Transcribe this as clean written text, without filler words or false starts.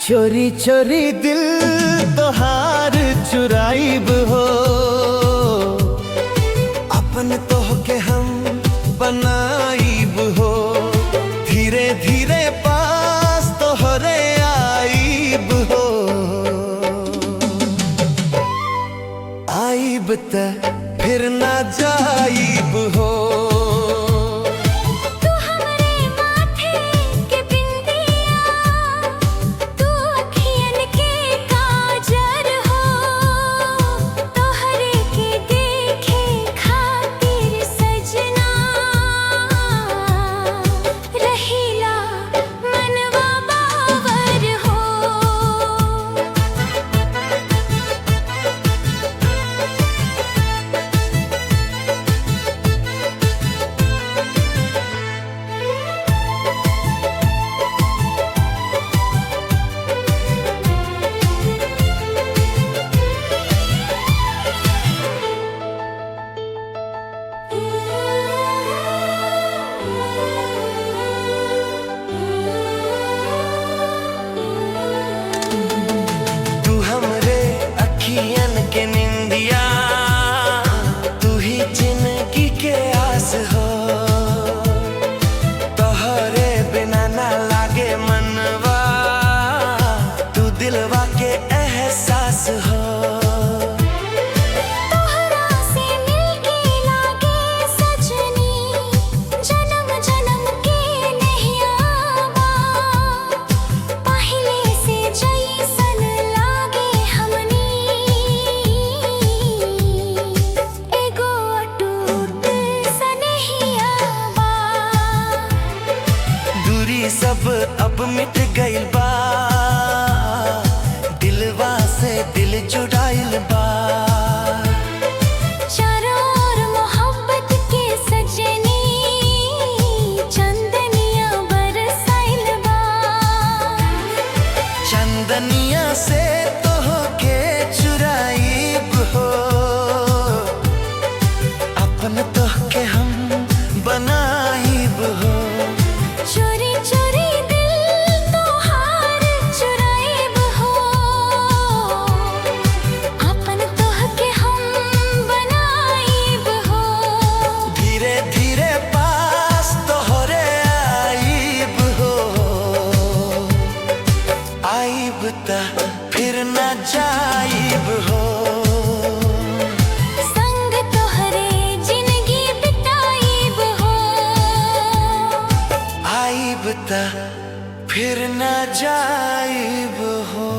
चोरी चोरी दिल तोहार चुराइब हो, अपन तो के हम बनाइब हो। धीरे धीरे पास तोहरे आइब हो, आइब त फिर ना जाइब हो। के निंदिया तू ही जिंदगी के आस हो, तोहरे बिना ना लागे मनवा, तू दिलवा के एहसास हो। तोहरा से मिलके लागे सजनी, जन्म जन्म के नहियावा, पहले से जैसन लागे हमनी, एगो अटूट सनहियावा। दूरी सब अब मिट गइल बा, दिलवा से दिल जुड़ाइल बा। चारों ओर मोहब्बत के सजनी, चंदनिया बरसाइल बा। चंदनिया से तोहके चुराइब हो, अपन तोहके हम बनाइब हो। चोरी चोरी दिल तोहार चुराइब हो, अपन तोहके हम बनाइब हो। धीरे धीरे पास तोहरे आइब हो, आइब त फिर न जाइब हो। संग तोहरे जिंदगी बिताइब हो, आइब त फिर न जाइब हो।